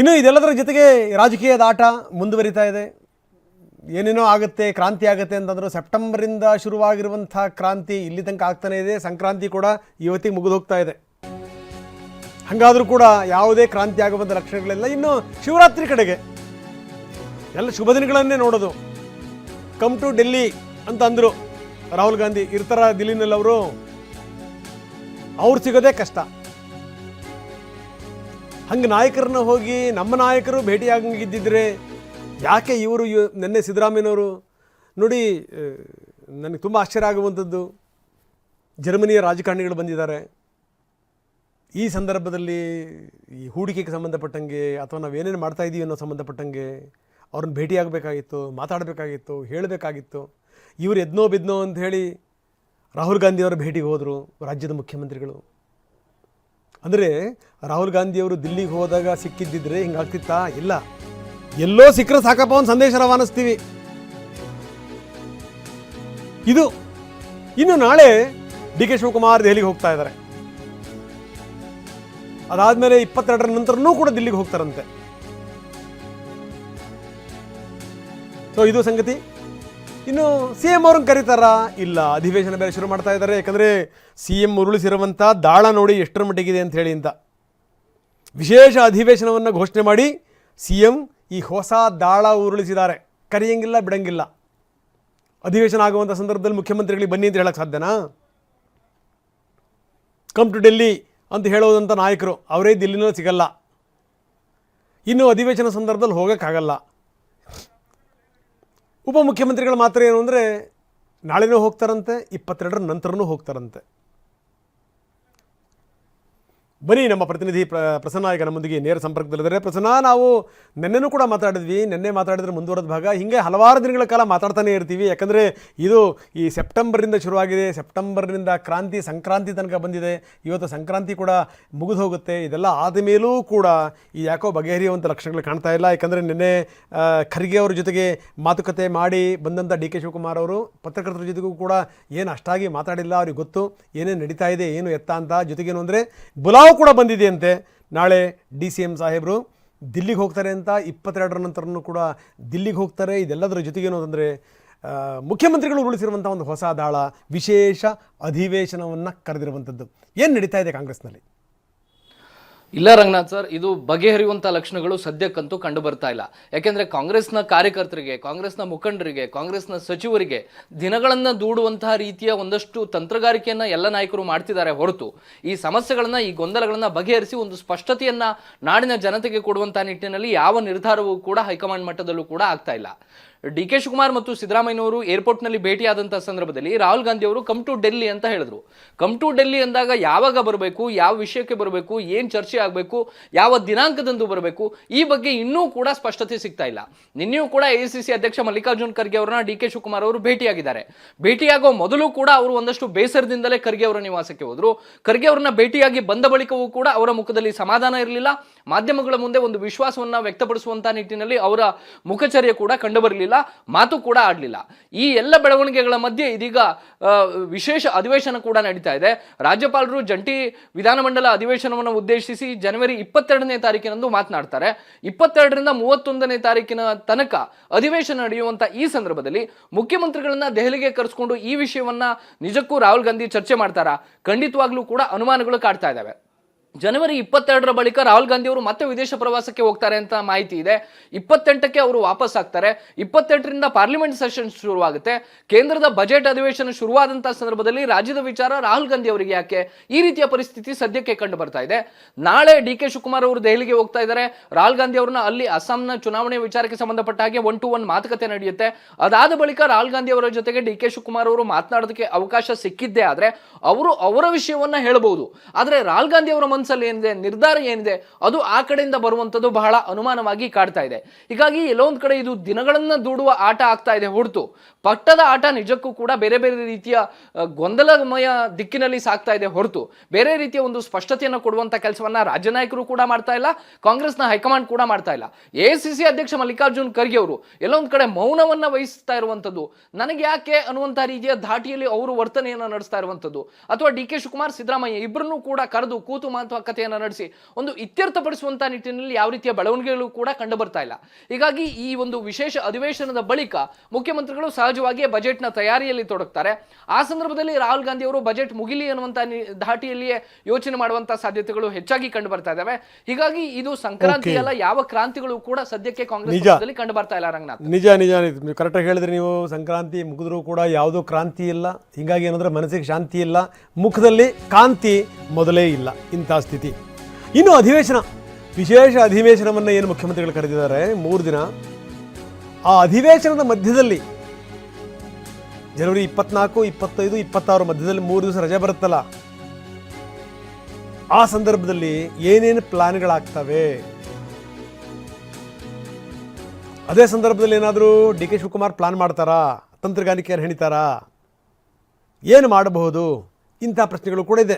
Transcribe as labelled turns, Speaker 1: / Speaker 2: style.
Speaker 1: ಇನ್ನು ಇದೆಲ್ಲದರ ಜೊತೆಗೆ ರಾಜಕೀಯದ ಆಟ ಮುಂದುವರಿತಾ ಇದೆ. ಏನೇನೋ ಆಗುತ್ತೆ, ಕ್ರಾಂತಿ ಆಗುತ್ತೆ ಅಂತಂದ್ರು ಸೆಪ್ಟೆಂಬರಿಂದ ಶುರುವಾಗಿರುವಂಥ ಕ್ರಾಂತಿ ಇಲ್ಲಿ ತನಕ ಆಗ್ತಾನೆ ಇದೆ. ಸಂಕ್ರಾಂತಿ ಕೂಡ ಇವತ್ತಿಗೆ ಮುಗಿದು ಹೋಗ್ತಾ ಇದೆ. ಹಾಗಾದರೂ ಕೂಡ ಯಾವುದೇ ಕ್ರಾಂತಿ ಆಗುವಂಥ ಲಕ್ಷಣಗಳಿಲ್ಲ. ಇನ್ನು ಶಿವರಾತ್ರಿ ಕಡೆಗೆ ಎಲ್ಲ ಶುಭ ದಿನಗಳನ್ನೇ ನೋಡೋದು. ಕಮ್ ಟು ಡೆಲ್ಲಿ ಅಂತ ಅಂದರು ರಾಹುಲ್ ಗಾಂಧಿ. ಇರ್ತಾರ ದಿಲ್ಲಿನಲ್ಲಿ ಅವ್ರು ಸಿಗೋದೇ ಕಷ್ಟ. ಹಂಗೆ ನಾಯಕರನ್ನ ಹೋಗಿ ನಮ್ಮ ನಾಯಕರು ಭೇಟಿಯಾಗಿದ್ದಿದ್ರೆ ಯಾಕೆ ಇವರು ನಿನ್ನೆ ಸಿದ್ದರಾಮಯ್ಯನವರು ನೋಡಿ, ನನಗೆ ತುಂಬ ಆಶ್ಚರ್ಯ ಆಗುವಂಥದ್ದು, ಜರ್ಮನಿಯ ರಾಜಕಾರಣಿಗಳು ಬಂದಿದ್ದಾರೆ. ಈ ಸಂದರ್ಭದಲ್ಲಿ ಈ ಹೂಡಿಕೆಗೆ ಸಂಬಂಧಪಟ್ಟಂಗೆ ಅಥವಾ ನಾವೇನೇನು ಮಾಡ್ತಾ ಇದ್ದೀವಿ ಅನ್ನೋ ಸಂಬಂಧಪಟ್ಟಂಗೆ ಅವ್ರನ್ನ ಭೇಟಿಯಾಗಬೇಕಾಗಿತ್ತು, ಮಾತಾಡಬೇಕಾಗಿತ್ತು, ಹೇಳಬೇಕಾಗಿತ್ತು. ಇವರು ಎದ್ನೋ ಬಿದ್ನೋ ಅಂತ ಹೇಳಿ ರಾಹುಲ್ ಗಾಂಧಿಯವರ ಭೇಟಿಗೆ ಹೋದರು ರಾಜ್ಯದ ಮುಖ್ಯಮಂತ್ರಿಗಳು. ಅಂದರೆ ರಾಹುಲ್ ಗಾಂಧಿಯವರು ದಿಲ್ಲಿಗೆ ಹೋದಾಗ ಸಿಕ್ಕಿದ್ದಿದ್ರೆ ಹಿಂಗಾಗ್ತಿತ್ತಾ? ಇಲ್ಲ, ಎಲ್ಲೋ ಸಿಕ್ಕರೆ ಸಾಕಪ್ಪ ಒಂದು ಸಂದೇಶ ರವಾನಿಸ್ತೀವಿ. ಇದು ಇನ್ನು ನಾಳೆ ಡಿ ಕೆ ಶಿವಕುಮಾರ್ ದೆಹಲಿಗೆ ಹೋಗ್ತಾ ಇದ್ದಾರೆ. ಅದಾದಮೇಲೆ 22ರ ನಂತರನೂ ಕೂಡ ದಿಲ್ಲಿಗೆ ಹೋಗ್ತಾರಂತೆ. ಸೊ ಇದು ಸಂಗತಿ. ಇನ್ನು ಸಿ ಎಂ ಅವ್ರನ್ನ ಕರೀತಾರಾ? ಇಲ್ಲ, ಅಧಿವೇಶನ ಬೇರೆ ಶುರು ಮಾಡ್ತಾ ಇದ್ದಾರೆ. ಯಾಕಂದರೆ ಸಿ ಎಂ ಉರುಳಿಸಿರುವಂಥ ದಾಳ ನೋಡಿ ಎಷ್ಟರ ಮಟ್ಟಿಗಿದೆ ಅಂತ ಹೇಳಿ ಅಂತ ವಿಶೇಷ ಅಧಿವೇಶನವನ್ನು ಘೋಷಣೆ ಮಾಡಿ ಸಿ ಎಂ ಈ ಹೊಸ ದಾಳ ಉರುಳಿಸಿದ್ದಾರೆ. ಕರೆಯಂಗಿಲ್ಲ, ಬಿಡಂಗಿಲ್ಲ. ಅಧಿವೇಶನ ಆಗುವಂಥ ಸಂದರ್ಭದಲ್ಲಿ ಮುಖ್ಯಮಂತ್ರಿಗಳಿಗೆ ಬನ್ನಿ ಅಂತ ಹೇಳಕ್ಕೆ ಸಾಧ್ಯನಾ? ಕಮ್ ಟು ಡೆಲ್ಲಿ ಅಂತ ಹೇಳೋದಂಥ ನಾಯಕರು ಅವರೇ ದಿಲ್ಲಿನಲ್ಲಿ ಸಿಗಲ್ಲ. ಇನ್ನು ಅಧಿವೇಶನ ಸಂದರ್ಭದಲ್ಲಿ ಹೋಗೋಕ್ಕಾಗಲ್ಲ. ಉಪಮುಖ್ಯಮಂತ್ರಿಗಳು ಮಾತ್ರ ಏನು ಅಂದರೆ ನಾಳೆನೂ ಹೋಗ್ತಾರಂತೆ, 22ರ ನಂತರನೂ ಹೋಗ್ತಾರಂತೆ. ಬನ್ನಿ, ನಮ್ಮ ಪ್ರತಿನಿಧಿ ಪ್ರಸನ್ನ ಈಗ ನಮ್ಮೊಂದಿಗೆ ನೇರ ಸಂಪರ್ಕದಲ್ಲಿದ್ದಾರೆ. ಪ್ರಸನ್ನ, ನಾವು ನಿನ್ನೆನೂ ಕೂಡ ಮಾತಾಡಿದ್ವಿ. ನಿನ್ನೆ ಮಾತಾಡಿದ್ರೆ ಮುಂದುವರೆದ ಭಾಗ. ಹೀಗೆ ಹಲವಾರು ದಿನಗಳ ಕಾಲ ಮಾತಾಡ್ತಾನೆ ಇರ್ತೀವಿ. ಯಾಕಂದರೆ ಇದು ಈ ಸೆಪ್ಟೆಂಬರಿಂದ ಶುರುವಾಗಿದೆ. ಸೆಪ್ಟೆಂಬರ್ನಿಂದ ಕ್ರಾಂತಿ, ಸಂಕ್ರಾಂತಿ ತನಕ ಬಂದಿದೆ. ಇವತ್ತು ಸಂಕ್ರಾಂತಿ ಕೂಡ ಮುಗಿದು ಹೋಗುತ್ತೆ. ಇದೆಲ್ಲ ಆದ ಮೇಲೂ ಕೂಡ ಈ ಯಾಕೋ ಬಗೆಹರಿಯುವಂಥ ಲಕ್ಷಣಗಳು ಕಾಣ್ತಾ ಇಲ್ಲ. ಯಾಕಂದರೆ ನಿನ್ನೆ ಖರ್ಗೆ ಅವ್ರ ಜೊತೆಗೆ ಮಾತುಕತೆ ಮಾಡಿ ಬಂದಂಥ ಡಿ ಕೆ ಶಿವಕುಮಾರ್ ಅವರು ಪತ್ರಕರ್ತರ ಜೊತೆಗೂ ಕೂಡ ಏನು ಅಷ್ಟಾಗಿ ಮಾತಾಡಿಲ್ಲ. ಅವ್ರಿಗೆ ಗೊತ್ತು ಏನೇನು ನಡೀತಾ ಇದೆ, ಏನು ಎತ್ತ ಅಂತ. ಜೊತೆಗೇನು ಅಂದರೆ ಬುಲಾವ್ ಕೂಡ ಬಂದಿದೆಯಂತೆ. ನಾಳೆ ಡಿ ಸಿ ಎಂ ಸಾಹೇಬರು ದಿಲ್ಲಿಗೆ ಹೋಗ್ತಾರೆ ಅಂತ. 22ರ ನಂತರನೂ ಕೂಡ ದಿಲ್ಲಿಗೆ ಹೋಗ್ತಾರೆ. ಇದೆಲ್ಲದರ ಜೊತೆಗೇನು ಅಂತಂದರೆ ಮುಖ್ಯಮಂತ್ರಿಗಳು ಉರುಳಿಸಿರುವಂಥ ಒಂದು ಹೊಸ ದಾಳ, ವಿಶೇಷ ಅಧಿವೇಶನವನ್ನು ಕರೆದಿರುವಂಥದ್ದು. ಏನು ನಡೀತಾ ಇದೆ ಕಾಂಗ್ರೆಸ್ನಲ್ಲಿ?
Speaker 2: ಇಲ್ಲ ರಂಗನಾಥ್ ಸರ್, ಇದು ಬಗೆಹರಿಯುವಂಥ ಲಕ್ಷಣಗಳು ಸದ್ಯಕ್ಕಂತೂ ಕಂಡು ಬರ್ತಾ ಇಲ್ಲ. ಯಾಕೆಂದರೆ ಕಾಂಗ್ರೆಸ್ನ ಕಾರ್ಯಕರ್ತರಿಗೆ, ಕಾಂಗ್ರೆಸ್ನ ಮುಖಂಡರಿಗೆ, ಕಾಂಗ್ರೆಸ್ನ ಸಚಿವರಿಗೆ ದಿನಗಳನ್ನು ದೂಡುವಂತಹ ರೀತಿಯ ಒಂದಷ್ಟು ತಂತ್ರಗಾರಿಕೆಯನ್ನು ಎಲ್ಲ ನಾಯಕರು ಮಾಡ್ತಿದ್ದಾರೆ ಹೊರತು ಈ ಸಮಸ್ಯೆಗಳನ್ನು, ಈ ಗೊಂದಲಗಳನ್ನು ಬಗೆಹರಿಸಿ ಒಂದು ಸ್ಪಷ್ಟತೆಯನ್ನು ನಾಡಿನ ಜನತೆಗೆ ಕೊಡುವಂಥ ನಿಟ್ಟಿನಲ್ಲಿ ಯಾವ ನಿರ್ಧಾರವೂ ಕೂಡ ಹೈಕಮಾಂಡ್ ಮಟ್ಟದಲ್ಲೂ ಕೂಡ ಆಗ್ತಾ ಇಲ್ಲ. ಡಿ ಕೆ ಶಿವಕುಮಾರ್ ಮತ್ತು ಸಿದ್ದರಾಮಯ್ಯನವರು ಏರ್ಪೋರ್ಟ್ನಲ್ಲಿ ಭೇಟಿಯಾದಂಥ ಸಂದರ್ಭದಲ್ಲಿ ರಾಹುಲ್ ಗಾಂಧಿ ಅವರು ಕಮ್ ಟು ಡೆಲ್ಲಿ ಅಂತ ಹೇಳಿದ್ರು. ಕಮ್ ಟು ಡೆಲ್ಲಿ ಅಂದಾಗ ಯಾವಾಗ ಬರಬೇಕು, ಯಾವ ವಿಷಯಕ್ಕೆ ಬರಬೇಕು, ಏನು ಚರ್ಚೆ ಆಗಬೇಕು, ಯಾವ ದಿನಾಂಕದಂದು ಬರಬೇಕು, ಈ ಬಗ್ಗೆ ಇನ್ನೂ ಕೂಡ ಸ್ಪಷ್ಟತೆ ಸಿಗ್ತಾ ಇಲ್ಲ. ನಿನ್ನೆಯೂ ಕೂಡ ಎಐಸಿಸಿ ಅಧ್ಯಕ್ಷ ಮಲ್ಲಿಕಾರ್ಜುನ್ ಖರ್ಗೆ ಅವರನ್ನ ಡಿ ಕೆ ಶಿವಕುಮಾರ್ ಅವರು ಭೇಟಿಯಾಗಿದ್ದಾರೆ. ಭೇಟಿಯಾಗೋ ಮೊದಲು ಕೂಡ ಅವರು ಒಂದಷ್ಟು ಬೇಸರದಿಂದಲೇ ಖರ್ಗೆ ಅವರ ನಿವಾಸಕ್ಕೆ ಹೋದರು. ಖರ್ಗೆ ಅವರನ್ನ ಭೇಟಿಯಾಗಿ ಬಂದ ಬಳಿಕವೂ ಕೂಡ ಅವರ ಮುಖದಲ್ಲಿ ಸಮಾಧಾನ ಇರಲಿಲ್ಲ. ಮಾಧ್ಯಮಗಳ ಮುಂದೆ ಒಂದು ವಿಶ್ವಾಸವನ್ನ ವ್ಯಕ್ತಪಡಿಸುವಂತ ನಿಟ್ಟಿನಲ್ಲಿ ಅವರ ಮುಖಚರ್ಯೆ ಕೂಡ ಕಂಡುಬರಲಿಲ್ಲ, ಮಾತು ಕೂಡ ಆಡಲಿಲ್ಲ. ಈ ಎಲ್ಲ ಬೆಳವಣಿಗೆಗಳ ಮಧ್ಯೆ ಇದೀಗ ವಿಶೇಷ ಅಧಿವೇಶನ ಕೂಡ ನಡೀತಾ ಇದೆ. ರಾಜ್ಯಪಾಲರು ಜಂಟಿ ವಿಧಾನಮಂಡಲ ಅಧಿವೇಶನವನ್ನು ಉದ್ದೇಶಿಸಿ ಜನವರಿ 22ನೇ ತಾರೀಕಿನಂದು ಮಾತನಾಡ್ತಾರೆ. 22ರಿಂದ 31ನೇ ತಾರೀಕಿನ ತನಕ ಅಧಿವೇಶನ ನಡೆಯುವಂತ ಈ ಸಂದರ್ಭದಲ್ಲಿ ಮುಖ್ಯಮಂತ್ರಿಗಳನ್ನ ದೆಹಲಿಗೆ ಕರೆಸಿಕೊಂಡು ಈ ವಿಷಯವನ್ನ ನಿಜಕ್ಕೂ ರಾಹುಲ್ ಗಾಂಧಿ ಚರ್ಚೆ ಮಾಡ್ತಾರಾ? ಖಂಡಿತವಾಗ್ಲೂ ಕೂಡ ಅನುಮಾನಗಳು ಕಾಡ್ತಾ ಇದ್ದಾವೆ. ಜನವರಿ 22ರ ಬಳಿಕ ರಾಹುಲ್ ಗಾಂಧಿ ಅವರು ಮತ್ತೆ ವಿದೇಶ ಪ್ರವಾಸಕ್ಕೆ ಹೋಗ್ತಾರೆ ಅಂತ ಮಾಹಿತಿ ಇದೆ. 28ಕ್ಕೆ ಅವರು ವಾಪಸ್ ಆಗ್ತಾರೆ. 28ರಿಂದ ಪಾರ್ಲಿಮೆಂಟ್ ಸೆಷನ್ ಶುರುವಾಗುತ್ತೆ. ಕೇಂದ್ರದ ಬಜೆಟ್ ಅಧಿವೇಶನ ಶುರುವಾದಂತಹ ಸಂದರ್ಭದಲ್ಲಿ ರಾಜ್ಯದ ವಿಚಾರ ರಾಹುಲ್ ಗಾಂಧಿ ಅವರಿಗೆ ಯಾಕೆ? ಈ ರೀತಿಯ ಪರಿಸ್ಥಿತಿ ಸದ್ಯಕ್ಕೆ ಕಂಡು ಬರ್ತಾ ಇದೆ. ನಾಳೆ ಡಿ ಕೆ ಶಿವಕುಮಾರ್ ಅವರು ದೆಹಲಿಗೆ ಹೋಗ್ತಾ ಇದ್ದಾರೆ. ರಾಹುಲ್ ಗಾಂಧಿ ಅವರನ್ನ ಅಲ್ಲಿ ಅಸ್ಸಾಂನ ಚುನಾವಣೆ ವಿಚಾರಕ್ಕೆ ಸಂಬಂಧಪಟ್ಟ ಹಾಗೆ 1-to-1 ಮಾತುಕತೆ ನಡೆಯುತ್ತೆ. ಅದಾದ ಬಳಿಕ ರಾಹುಲ್ ಗಾಂಧಿ ಅವರ ಜೊತೆಗೆ ಡಿ ಕೆ ಶಿವಕುಮಾರ್ ಅವರು ಮಾತನಾಡೋದಕ್ಕೆ ಅವಕಾಶ ಸಿಕ್ಕಿದ್ದೇ ಆದ್ರೆ ಅವರು ಅವರ ವಿಷಯವನ್ನ ಹೇಳಬಹುದು. ಆದ್ರೆ ರಾಹುಲ್ ಗಾಂಧಿ ಅವರ ಮನಸ್ಸಲ್ಲಿ ಏನಿದೆ, ನಿರ್ಧಾರ ಏನಿದೆ, ಅದು ಆ ಕಡೆಯಿಂದ ಬರುವಂತದ್ದು ಬಹಳ ಅನುಮಾನವಾಗಿ ಕಾಡ್ತಾ ಇದೆ. ಹೀಗಾಗಿ ಎಲ್ಲೊಂದ್ ಕಡೆ ಇದು ದಿನಗಳನ್ನ ದೂಡುವ ಆಟ ಆಗ್ತಾ ಇದೆ ಹೊರತು ಪಟ್ಟದ ಆಟ ನಿಜಕ್ಕೂ ಕೂಡ ಬೇರೆ ಬೇರೆ ರೀತಿಯ ಗೊಂದಲಮಯ ದಿಕ್ಕಿನಲ್ಲಿ ಸಾಗ್ತಾ ಇದೆ ಹೊರತು ಬೇರೆ ರೀತಿಯ ಒಂದು ಸ್ಪಷ್ಟತೆಯನ್ನು ಕೊಡುವಂತ ಕೆಲಸವನ್ನ ರಾಜ್ಯ ನಾಯಕರು ಕೂಡ ಮಾಡ್ತಾ ಇಲ್ಲ, ಕಾಂಗ್ರೆಸ್ನ ಹೈಕಮಾಂಡ್ ಕೂಡ ಮಾಡ್ತಾ ಇಲ್ಲ. ಎಐಸಿಸಿ ಅಧ್ಯಕ್ಷ ಮಲ್ಲಿಕಾರ್ಜುನ್ ಖರ್ಗೆ ಅವರು ಎಲ್ಲೊಂದ್ ಕಡೆ ಮೌನವನ್ನ ವಹಿಸ್ತಾ ಇರುವಂತದ್ದು, ನನಗೆ ಯಾಕೆ ಅನ್ನುವಂತ ರೀತಿಯ ಧಾಟಿಯಲ್ಲಿ ಅವರು ವರ್ತನೆಯನ್ನು ನಡೆಸ್ತಾ ಇರುವಂತದ್ದು, ಅಥವಾ ಡಿ ಕೆ ಶಿವಕುಮಾರ್ ಸಿದ್ದರಾಮಯ್ಯ ಇಬ್ಬರನ್ನೂ ಕೂಡ ಕರೆದು ಕೂತು ಮಾತುಕತೆಯನ್ನು ನಡೆಸಿ ಒಂದು ಇತ್ಯರ್ಥಪಡಿಸುವಂತಹ ನಿಟ್ಟಿನಲ್ಲಿ ಯಾವ ರೀತಿಯ ಬೆಳವಣಿಗೆಗಳು ಕೂಡ ಕಂಡು ಬರ್ತಾ ಇಲ್ಲ. ಹೀಗಾಗಿ ಈ ಒಂದು ವಿಶೇಷ ಅಧಿವೇಶನದ ಬಳಿಕ ಮುಖ್ಯಮಂತ್ರಿಗಳು ಸಹಜವಾಗಿಯೇ ಬಜೆಟ್ನ ತಯಾರಿಯಲ್ಲಿ ತೊಡಗ್ತಾರೆ. ಆ ಸಂದರ್ಭದಲ್ಲಿ ರಾಹುಲ್ ಗಾಂಧಿ ಅವರು ಬಜೆಟ್ ಮುಗಿಲಿ ಅನ್ನುವಂತ ಧಾಟಿಯಲ್ಲಿಯೇ ಯೋಚನೆ ಮಾಡುವಂತಹ ಸಾಧ್ಯತೆಗಳು ಹೆಚ್ಚಾಗಿ ಕಂಡು ಬರ್ತಾ ಇದ್ದಾವೆ. ಹೀಗಾಗಿ ಇದು ಸಂಕ್ರಾಂತಿ ಅಲ್ಲ, ಯಾವ ಕ್ರಾಂತಿಗಳು ಕೂಡ ಸದ್ಯಕ್ಕೆ ಕಾಂಗ್ರೆಸ್ ಪಕ್ಷದಲ್ಲಿ ಕಂಡು ಬರ್ತಾ ಇಲ್ಲ ರಂಗನಾಥ್.
Speaker 1: ನಿಜ ನೀವು ಕರೆಕ್ಟಾಗಿ ಹೇಳಿದ್ರೆ, ನೀವು ಸಂಕ್ರಾಂತಿ ಮುಗಿದ್ರೂ ಕೂಡ ಯಾವುದೂ ಕ್ರಾಂತಿ ಇಲ್ಲ. ಹೀಗಾಗಿ ಏನಂದ್ರೆ ಮನಸ್ಸಿಗೆ ಶಾಂತಿ ಇಲ್ಲ, ಮುಖದಲ್ಲಿ ಕಾಂತಿ ಮೊದಲೇ ಇಲ್ಲ, ಇಂಥ ಸ್ಥಿತಿ. ಇನ್ನು ಅಧಿವೇಶನ, ವಿಶೇಷ ಅಧಿವೇಶನವನ್ನು ಏನು ಮುಖ್ಯಮಂತ್ರಿಗಳು ಕರೆದಿದ್ದಾರೆ 3 ದಿನ, ಆ ಅಧಿವೇಶನದ ಮಧ್ಯದಲ್ಲಿ ಜನವರಿ 24, 25, 26 ಮಧ್ಯದಲ್ಲಿ 3 ದಿವಸ ರಜೆ ಬರುತ್ತಲ್ಲ, ಆ ಸಂದರ್ಭದಲ್ಲಿ ಏನೇನು ಪ್ಲಾನ್ಗಳಾಗ್ತವೆ? ಅದೇ ಸಂದರ್ಭದಲ್ಲಿ ಏನಾದರೂ ಡಿ ಕೆ ಶಿವಕುಮಾರ್ ಪ್ಲಾನ್ ಮಾಡ್ತಾರಾ? ತಂತ್ರಗಾರಿಕೆಯನ್ನು ಹೆಣಿತಾರಾ? ಏನು ಮಾಡಬಹುದು? ಇಂಥ ಪ್ರಶ್ನೆಗಳು ಕೂಡ ಇದೆ.